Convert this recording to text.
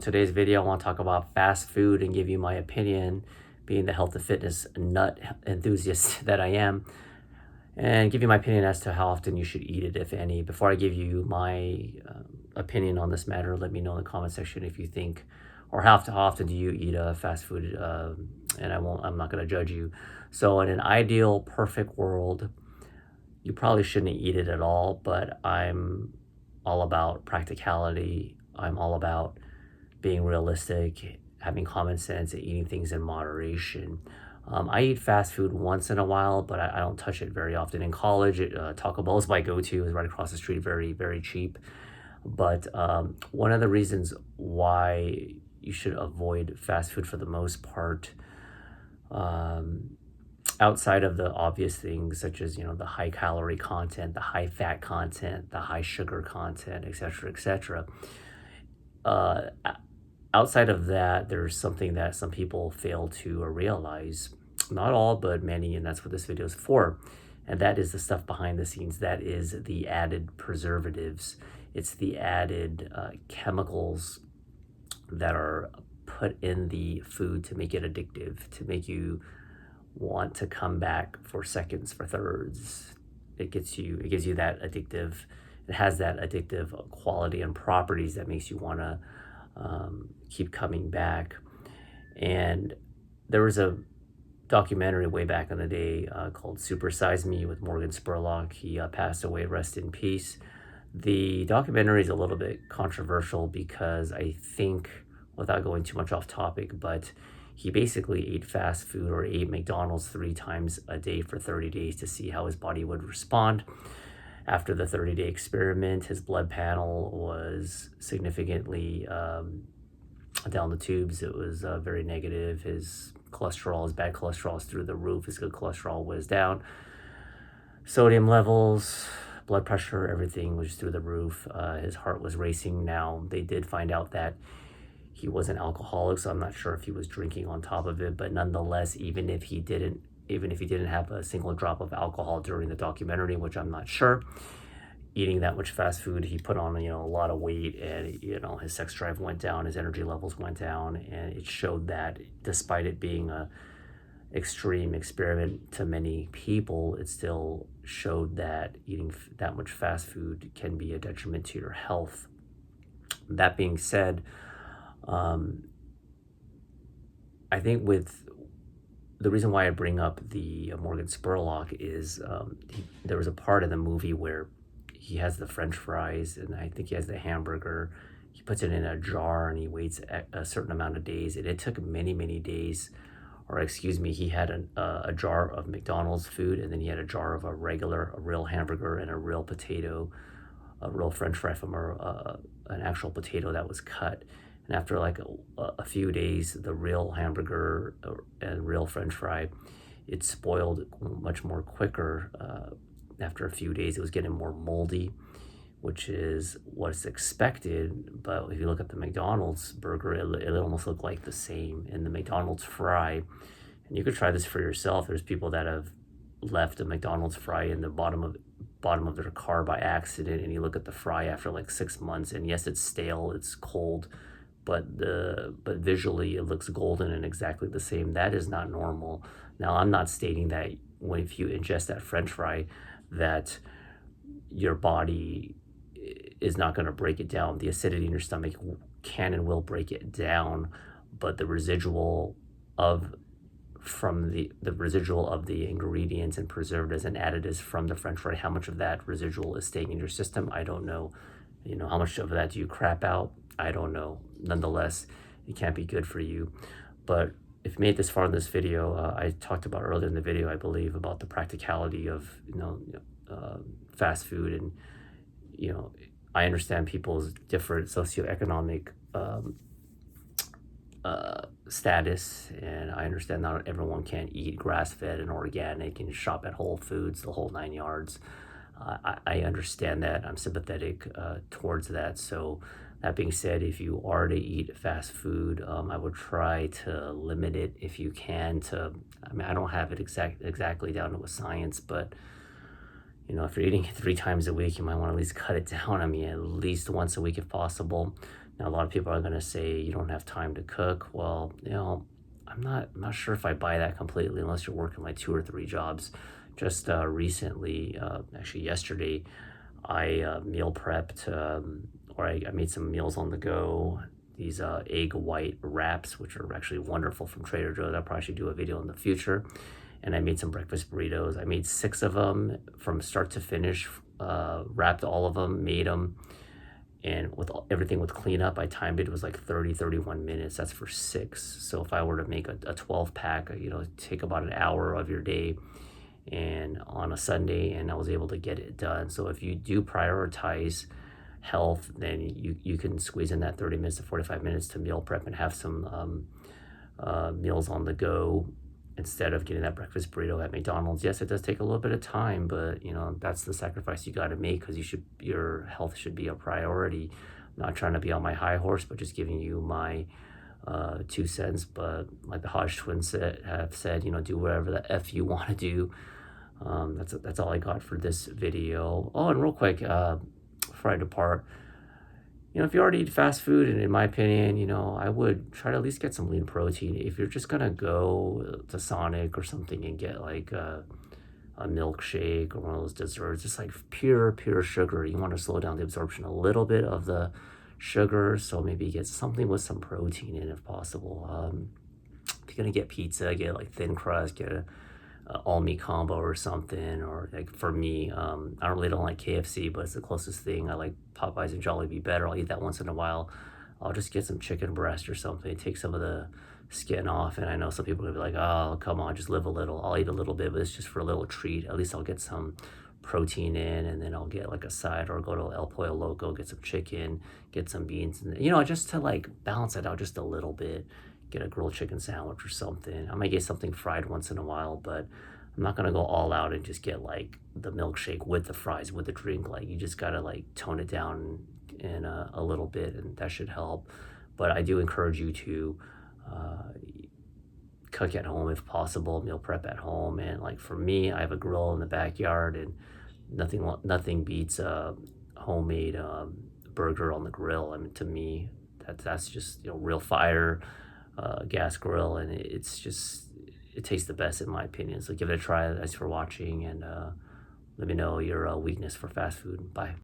Today's video, I want to talk about fast food and give you my opinion, being the health and fitness nut enthusiast that I am, and give you my opinion as to how often you should eat it, if any. Before I give you my opinion on this matter, let me know in the comment section if you think, or how often do you eat fast food, and I'm not going to judge you. So in an ideal, perfect world, you probably shouldn't eat it at all, but I'm all about practicality. I'm all about being realistic, having common sense, and eating things in moderation. I eat fast food once in a while, but I don't touch it very often. In college, Taco Bell is my go-to. It's right across the street, very, very cheap. But one of the reasons why you should avoid fast food for the most part, outside of the obvious things such as, the high calorie content, the high fat content, the high sugar content, etc., outside of that, there's something that some people fail to realize. Not all, but many, and that's what this video is for. And that is the stuff behind the scenes. That is the added preservatives. It's the added chemicals that are put in the food to make it addictive, to make you want to come back for seconds, for thirds. It gives you that addictive. It has that addictive quality and properties that makes you want to keep coming back. And there was a documentary way back in the day called Super Size Me with Morgan Spurlock. He passed away, rest in peace. The documentary is a little bit controversial because I think, without going too much off topic, but he basically ate fast food or ate McDonald's 3 times a day for 30 days to see how his body would respond. After the 30-day experiment, his blood panel was significantly down the tubes. It was very negative. His cholesterol, his bad cholesterol is through the roof. His good cholesterol was down. Sodium levels, blood pressure, everything was through the roof. His heart was racing. Now, they did find out that he was an alcoholic, so I'm not sure if he was drinking on top of it, but nonetheless, even if he didn't have a single drop of alcohol during the documentary, which I'm not sure, eating that much fast food, he put on, a lot of weight, and, his sex drive went down, his energy levels went down, and it showed that despite it being a extreme experiment to many people, it still showed that eating that much fast food can be a detriment to your health. That being said, I think the reason why I bring up the Morgan Spurlock is there was a part of the movie where he has the French fries, and I think he has the hamburger. He puts it in a jar and he waits a certain amount of days. And it took many, many days, he had a jar of McDonald's food, and then he had a jar of a real hamburger and a real potato, a real French fry from an actual potato that was cut. And after like a few days, the real hamburger and real French fry, it spoiled much more quicker. After a few days, it was getting more moldy, which is what's expected. But if you look at the McDonald's burger, it almost looked like the same. And the McDonald's fry, and you could try this for yourself. There's people that have left a McDonald's fry in the bottom of their car by accident, and you look at the fry after like 6 months, and yes, it's stale, it's cold, but visually it looks golden and exactly the same. That is not normal. Now, I'm not stating that if you ingest that French fry, that your body is not going to break it down. The acidity in your stomach can and will break it down, but the residual of the ingredients and preservatives and additives from the French fry, how much of that residual is staying in your system, I don't know. How much of that do you crap out? I don't know. Nonetheless, it can't be good for you. But if you made this far in this video, I talked about earlier in the video, I believe, about the practicality of fast food, and I understand people's different socioeconomic status, and I understand not everyone can eat grass-fed and organic and shop at Whole Foods, the whole 9 yards. I understand that. I'm sympathetic towards that. So that being said, if you are to eat fast food, I would try to limit it if you can I don't have it exactly down to a science, but if you're eating it 3 times a week, you might want to at least cut it down. At least once a week if possible. Now, a lot of people are going to say you don't have time to cook. Well, I'm not sure if I buy that completely unless you're working like 2 or 3 jobs. Just recently, actually yesterday, I meal prepped, or I made some meals on the go. These egg white wraps, which are actually wonderful, from Trader Joe's. I'll probably should do a video in the future. And I made some breakfast burritos. I made 6 of them from start to finish, wrapped all of them, made them. And with everything with cleanup, I timed it was like 31 minutes. That's for 6. So if I were to make a 12 pack, take about an hour of your day and on a Sunday, and I was able to get it done. So if you do prioritize health, then you can squeeze in that 30 minutes to 45 minutes to meal prep and have some meals on the go instead of getting that breakfast burrito at McDonald's. Yes, it does take a little bit of time, but that's the sacrifice you got to make, because your health should be a priority. I'm not trying to be on my high horse, but just giving you my 2 cents. But like the Hodge twins have said, do whatever the F you want to do. That's all I got for this video. Oh, and real quick, before I depart, if you already eat fast food, and in my opinion, I would try to at least get some lean protein. If you're just gonna go to Sonic or something and get like a milkshake or one of those desserts, just like pure sugar, you want to slow down the absorption a little bit of the sugar. So maybe get something with some protein in, if possible. If you're gonna get pizza, get like thin crust, get a all meat combo or something. Or like for me, I really don't like KFC, but it's the closest thing. I like Popeyes and Jollibee better. I'll eat that once in a while. I'll just get some chicken breast or something, take some of the skin off. And I know some people are gonna be like, oh, come on, just live a little. I'll eat a little bit, but it's just for a little treat. At least I'll get some protein in, and then I'll get like a side, or go to El Pollo Loco, get some chicken, get some beans, and just to like balance it out just a little bit. Get a grilled chicken sandwich or something. I might get something fried once in a while, but I'm not gonna go all out and just get like the milkshake with the fries with the drink. Like, you just gotta like tone it down in a little bit, and that should help. But I do encourage you to cook at home if possible, meal prep at home. And like for me, I have a grill in the backyard, and nothing beats a homemade burger on the grill. I mean, to me, that's just real fire. Gas grill, and it tastes the best in my opinion. So give it a try. Thanks for watching, and let me know your weakness for fast food. Bye.